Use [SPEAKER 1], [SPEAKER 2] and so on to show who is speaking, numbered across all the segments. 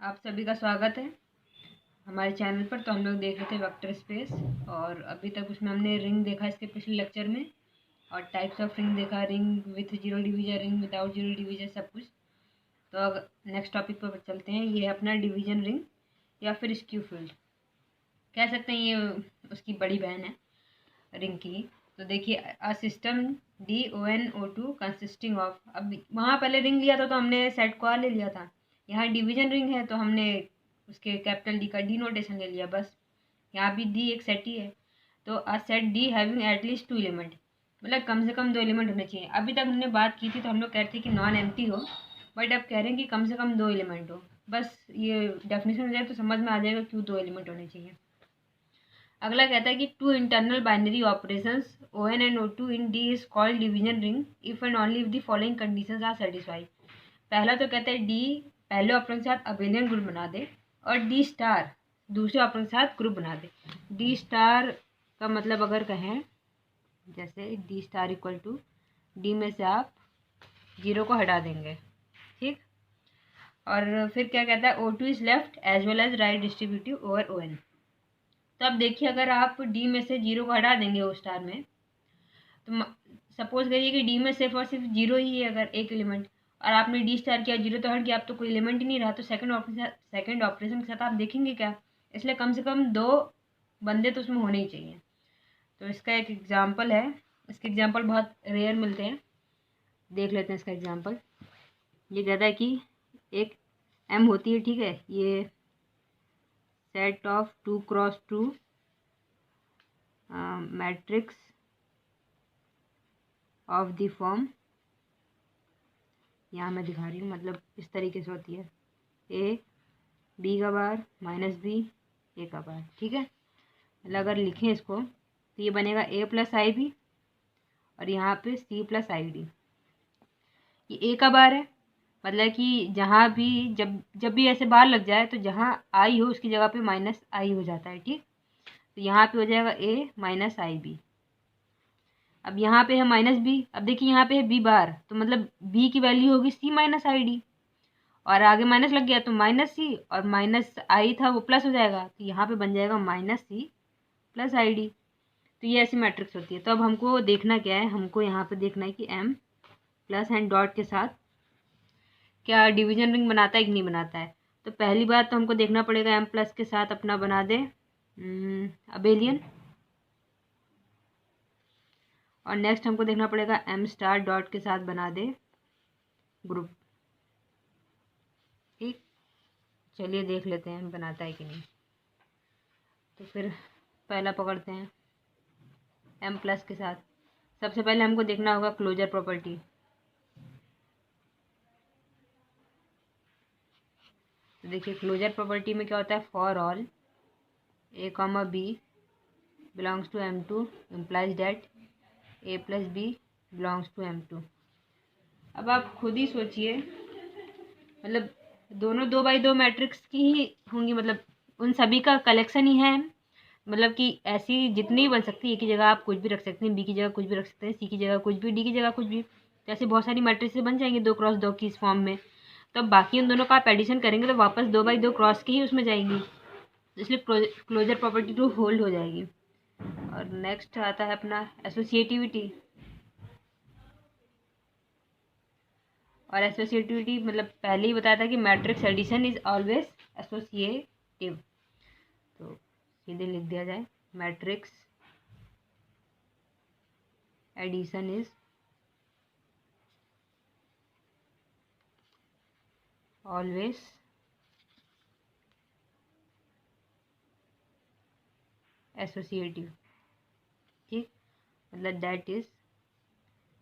[SPEAKER 1] आप सभी का स्वागत है हमारे चैनल पर। तो हम लोग देख रहे थे वेक्टर स्पेस, और अभी तक उसमें हमने रिंग देखा इसके पिछले लेक्चर में, और टाइप्स ऑफ रिंग देखा, ring with zero division, ring without zero division, सब कुछ। तो अब नेक्स्ट टॉपिक पर चलते हैं। ये है अपना डिवीजन रिंग या फिर स्क्यू फील्ड कह सकते हैं, ये उसकी बड़ी बहन है रिंग की। तो देखिए, a system DONO2 consisting of, अब वहाँ पहले रिंग लिया था तो हमने सेट को ले लिया था, यहाँ डिवीजन रिंग है तो हमने उसके कैपिटल डी का डी नोटेशन ले लिया बस। यहाँ भी डी एक सेट ही है, तो a set D having at least 2 element, मतलब कम से कम 2 एलिमेंट होने चाहिए। अभी तक हमने बात की थी तो हम लोग कहते थे कि नॉन एम्प्टी हो, बट अब कह रहे हैं कि कम से कम 2 एलिमेंट हो। बस ये डेफिनेशन हो जाए तो समझ में आ जाएगा क्यों 2 एलिमेंट होने चाहिए। अगला कहता है कि two internal binary operations ON and O2 in D is called division ring if and only if the following conditions are satisfied. पहला तो कहता है D पहले ऑपरेंड के साथ अबेलियन ग्रुप बना दे, और D स्टार दूसरे ऑपरेंड के साथ ग्रुप बना दे। D स्टार का मतलब अगर कहें, जैसे D star equal to D में से आप 0 को हटा देंगे, ठीक। और फिर क्या कहता है, O2 is left as well as right distributive over ON। तो अब देखिए, अगर आप डी में से 0 को हटा देंगे ओ स्टार में, तो सपोज करिए कि डी में सिर्फ और सिर्फ 0 ही है अगर एक एलिमेंट, और आपने डी स्टार किया, 0 तो हट गया, आप तो कोई एलिमेंट ही नहीं रहा। तो सेकंड ऑपरेशन के साथ आप देखेंगे क्या, इसलिए कम से कम 2 बंदे तो उसमें होने ही चाहिए। तो इसका एक एग्जाम्पल है, इसके एग्जाम्पल बहुत रेयर मिलते हैं, देख लेते हैं इसका एग्जाम्पल। ये कहता है कि एक एम होती है, ठीक है, ये set of 2x2 matrix of the form, यहाँ मैं दिखा रही हूँ, मतलब इस तरीके से होती है, A B का बार माइनस B A का बार, ठीक है। मतलब अगर लिखें इसको तो ये बनेगा A प्लस IB, और यहाँ पे C प्लस ID। ये A का बार है, मतलब कि जहाँ भी जब भी ऐसे बार लग जाए तो जहाँ I हो उसकी जगह पे माइनस I हो जाता है, ठीक। तो यहाँ पे हो जाएगा A माइनस IB। अब यहाँ पे है माइनस B, अब देखिए यहाँ पे है B बार, तो मतलब B की वैल्यू होगी C माइनस ID, और आगे माइनस लग गया तो माइनस C, और माइनस I था वो प्लस हो जाएगा, तो यहाँ पे बन जाएगा माइनस C प्लस ID। तो ये ऐसी मैट्रिक्स होती है। तो अब हमको देखना क्या है, हमको यहाँ पे देखना है कि M प्लस एंड डॉट के साथ क्या डिवीजन रिंग बनाता है कि नहीं बनाता है। तो पहली बात तो हमको देखना पड़ेगा M प्लस के साथ अपना बना दे अबेलियन, और नेक्स्ट हमको देखना पड़ेगा M स्टार डॉट के साथ बना दे ग्रुप, ठीक। चलिए देख लेते हैं बनाता है कि नहीं। तो फिर पहला पकड़ते हैं M प्लस के साथ। सबसे पहले हमको देखना होगा क्लोजर प्रॉपर्टी। तो देखिए, क्लोजर प्रॉपर्टी में क्या होता है, for all A comma B belongs to M2 implies that A plus B belongs to M2। अब आप खुद ही सोचिए, मतलब दोनों 2x2 मैट्रिक्स की ही होंगी, मतलब उन सभी का कलेक्शन ही है, मतलब कि ऐसी जितनी बन सकती है। एक की जगह आप कुछ भी रख सकते हैं, B की जगह कुछ भी रख सकते हैं, C की जगह कुछ भी, D की जगह कुछ भी, तो ऐसे बहुत सारी मैट्रिक्स बन जाएंगी 2x2 की इस फॉर्म में। तो अब बाकी उन दोनों का आप एडिशन करेंगे तो वापस 2x2 क्रॉस की ही उसमें जाएंगी, तो इसलिए क्लोजर प्रॉपर्टी टू होल्ड हो जाएगी। और नेक्स्ट आता है अपना एसोसिएटिविटी। और एसोसिएटिविटी मतलब पहले ही बताया था कि matrix addition is always associative, तो सीधे लिख दिया जाए, matrix addition is always associative, ठीक। मतलब दैट इज,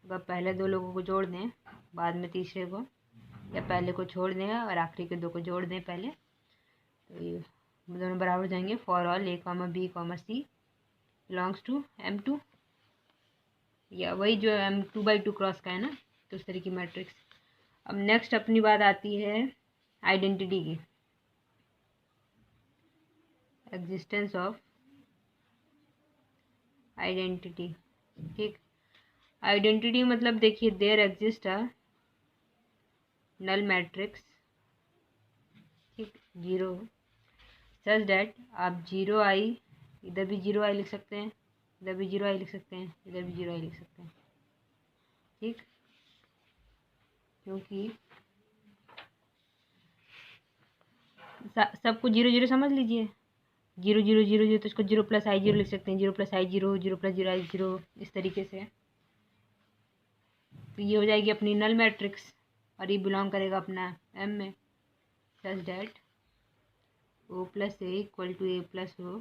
[SPEAKER 1] अगर पहले 2 लोगों को जोड़ दें बाद में तीसरे को, या पहले को छोड़ दें और आखिरी के 2 को जोड़ दें पहले, तो ये दोनों बराबर हो जाएंगे। For all A comma B comma C belongs to M2, या वही जो M2x2 क्रॉस का है ना, तो उस तरह की मैट्रिक्स। अब नेक्स्ट अपनी बात आती है आइडेंटिटी की, एग्जिस्टेंस ऑफ आइडेंटिटी, ठीक। आइडेंटिटी मतलब देखिए, there exist a null matrix, ठीक, 0 सच डैट आप 0i, इधर भी 0i लिख सकते हैं, इधर भी 0i लिख सकते हैं, इधर भी 0i लिख सकते हैं। ठीक, क्योंकि सबको 0 0 समझ लीजिए, 0 0 0 0 तो इसको 0 प्लस आई 0 लिख सकते हैं, 0 प्लस आई 0, 0 प्लस 0 आई 0, इस तरीके से। तो ये हो जाएगी अपनी नल मैट्रिक्स और ये बिलोंग करेगा अपना एम में, such that O plus A equal to A plus O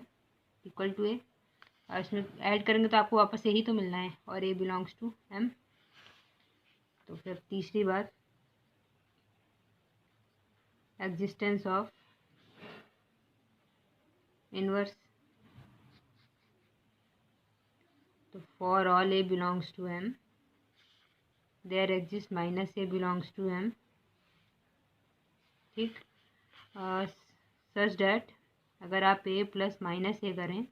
[SPEAKER 1] equal to A, और इसमें ऐड करेंगे तो आपको वापस यही तो मिलना है, और ए बिलोंग्स टू एम। तो फिर तीसरी बात, एग्जिस्टेंस ऑफ इनवर्स, तो for all A belongs to M there exist minus A belongs to M. ठीक, सच डैट अगर आप ए प्लस माइनस ए करें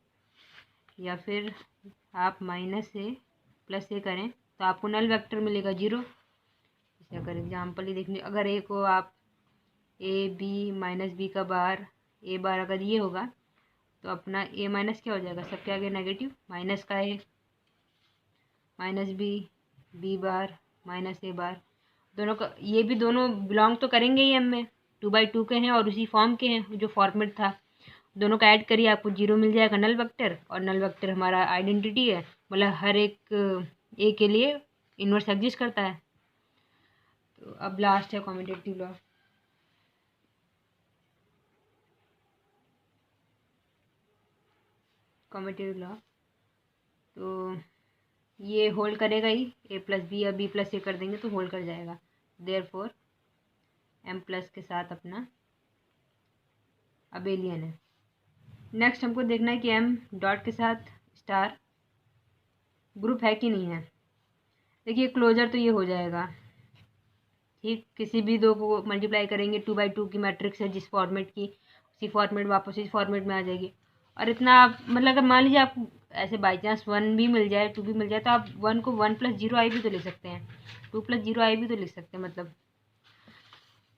[SPEAKER 1] या फिर आप माइनस ए प्लस ए करें तो आपको नल वेक्टर मिलेगा 0। जैसे अगर एग्जांपल ही देखने, अगर ए को आप ए बी माइनस बी का बार ए बार अगर ये होगा तो अपना ए माइनस क्या हो जाएगा, सबके आगे नेगेटिव, माइनस का A minus B, B bar minus A bar, दोनों का ये भी दोनों बिलोंग तो करेंगे ही एम में, 2/2 के हैं और उसी फॉर्म के हैं जो फॉर्मेट था। दोनों का ऐड करिए आपको 0 मिल जाएगा नल वेक्टर, और नल वेक्टर हमारा आइडेंटिटी है, मतलब हर एक ए के लिए इन्वर्स एग्जिस्ट करता है। तो अब लास्ट है कॉम्यूटेटिव लॉ। कॉम्यूटेटिव लॉ तो ये होल्ड करेगा ही, ए प्लस बी या बी प्लस ए कर देंगे तो होल्ड कर जाएगा, देयरफॉर एम प्लस के साथ अपना अबेलियन है। नेक्स्ट हमको देखना है कि एम डॉट के साथ स्टार ग्रुप है कि नहीं है। देखिए क्लोजर तो ये हो जाएगा, ठीक, किसी भी दो को मल्टीप्लाई करेंगे 2/2 की मैट्रिक्स है जिस फॉर्मेट की, उसी फॉर्मेट वापस इस फॉर्मेट में आ जाएगी। और इतना आप मतलब अगर मान लीजिए आपको ऐसे बाई चांस 1 भी मिल जाए 2 भी मिल जाए तो आप 1 को 1 प्लस 0 आई भी तो लिख सकते हैं, 2 प्लस 0 आई भी तो लिख सकते हैं मतलब।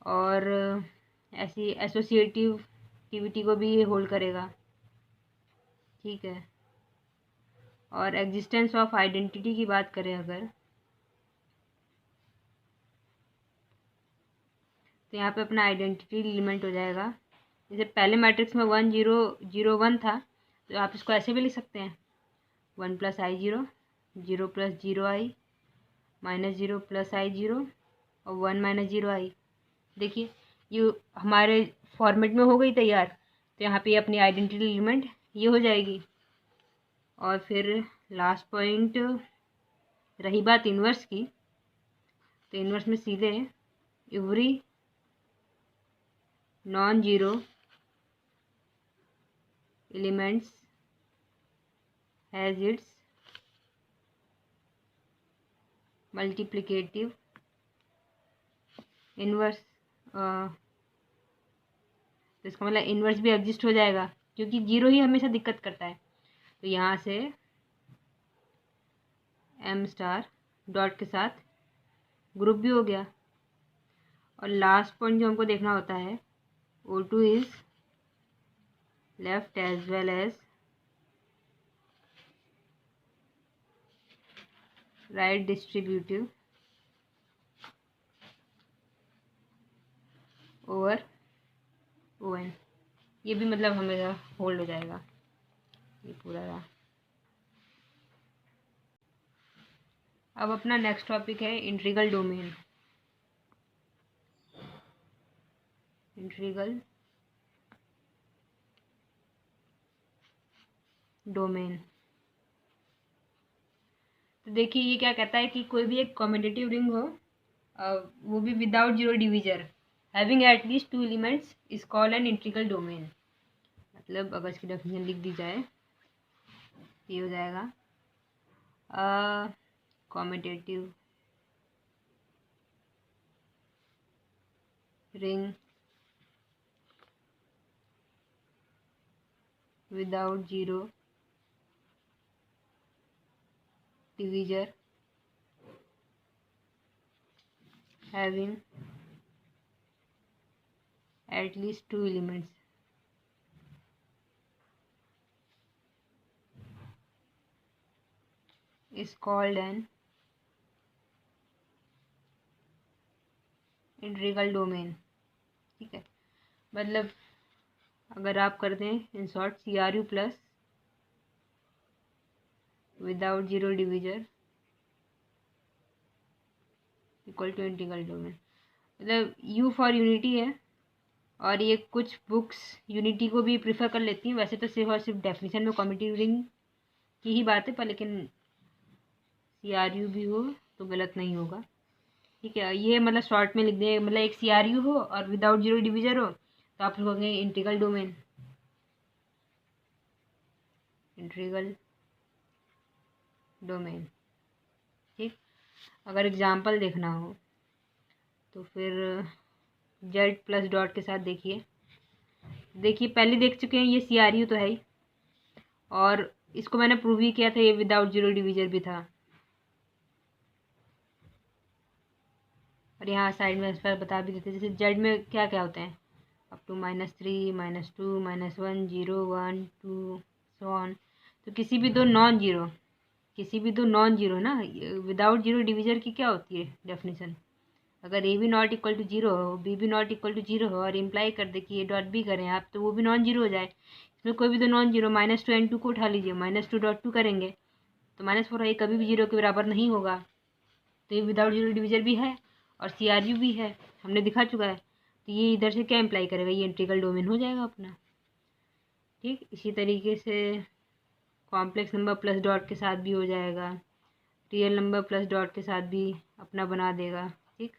[SPEAKER 1] और ऐसी एसोसिएटिविटी को भी ये होल्ड करेगा, ठीक है। और एग्जिस्टेंस ऑफ आइडेंटिटी की बात करें अगर, तो यहाँ पे अपना आइडेंटिटी एलिमेंट हो जाएगा। जैसे पहले मैट्रिक्स में 1 0 0 1 था तो आप इसको ऐसे भी लिख सकते हैं, 1 प्लस आई 0, 0 प्लस 0 आई, माइनस 0 प्लस आई 0 और 1 माइनस 0 आई। देखिए ये हमारे फॉर्मेट में हो गई तैयार, तो यहाँ पे अपनी आइडेंटिटी एलिमेंट ये हो जाएगी। और फिर लास्ट पॉइंट रही बात इन्वर्स की, तो इन्वर्स में सीधे every non zero elements has its multiplicative inverse, तो इसका मतलब इन्वर्स भी एग्जिस्ट हो जाएगा क्योंकि 0 ही हमेशा दिक्कत करता है। तो यहाँ से एम स्टार डॉट के साथ ग्रुप भी हो गया। और लास्ट पॉइंट जो हमको देखना होता है, O2 is left as well as right distributive over ON, ये भी मतलब हमेशा होल्ड हो जाएगा, ये पूरा रहा। अब अपना नेक्स्ट टॉपिक है इंटीग्रल डोमेन। इंटीग्रल डोमेन, तो देखिए ये क्या कहता है कि कोई भी एक कॉम्यूटेटिव रिंग हो, वो भी without zero divisor, having at least 2 elements is called an integral domain. मतलब अगर इसकी डेफिनेशन लिख दी जाए ये हो जाएगा commutative ring without zero divisor having at least 2 elements is called an integral domain. ठीक है, मतलब अगर आप करते हैं in short CRU plus without zero divisor equal to integral domain, मतलब U फॉर यूनिटी है। और ये कुछ बुक्स यूनिटी को भी प्रेफर कर लेती हैं, वैसे तो सिर्फ और सिर्फ डेफिनेशन में कम्यूटेटिव रिंग की ही बात है, पर लेकिन CRU भी हो तो गलत नहीं होगा। ठीक है, ये मतलब शॉर्ट में लिख दें, मतलब एक CRU हो और विदाउट जीरो डिविजर हो तो आप लिखोगे इंटीग्रल डोमेन, इंटीग्रल डोमेन। ठीक, अगर एग्जाम्पल देखना हो तो फिर जेड प्लस डॉट के साथ देखिए पहले देख चुके हैं, ये CRU तो है ही, और इसको मैंने प्रूव ही किया था, ये विदाउट जीरो डिविजर भी था। और यहाँ साइड में इस पर बता भी देते, जैसे जेड में क्या क्या होते हैं, अप टू -3 -2 -1 0 1 2 सो ऑन। तो किसी भी दो नॉन जीरो ना, विदाउट जीरो डिविजर की क्या होती है डेफिनेशन, अगर ए भी नॉट इक्वल टू जीरो हो, बी भी नॉट इक्वल टू जीरो हो, और इम्प्लाई कर दे कि ये डॉट बी करें आप, तो वो भी नॉन जीरो हो जाए। इसमें कोई भी दो नॉन जीरो, -2 को उठा लीजिए, -2.2 करेंगे तो -4 है, कभी भी जीरो के बराबर नहीं होगा, तो ये विदाउट जीरो डिविजर भी है और CRU भी है, हमने दिखा चुका है। तो ये इधर से क्या इम्प्लाई करेगा, ये इंटीग्रल डोमेन हो जाएगा अपना। ठीक, इसी तरीके से कॉम्प्लेक्स नंबर प्लस डॉट के साथ भी हो जाएगा, रियल नंबर प्लस डॉट के साथ भी अपना बना देगा। ठीक,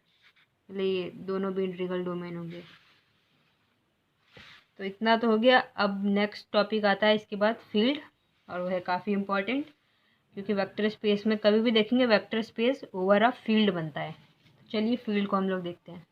[SPEAKER 1] मतलब ये दोनों भी इंटीग्रल डोमेन होंगे। तो इतना तो हो गया। अब नेक्स्ट टॉपिक आता है इसके बाद फील्ड, और वो है काफ़ी इम्पॉर्टेंट, क्योंकि वेक्टर स्पेस में कभी भी देखेंगे vector space over a field बनता है। चलिए फील्ड को हम लोग देखते हैं।